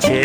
6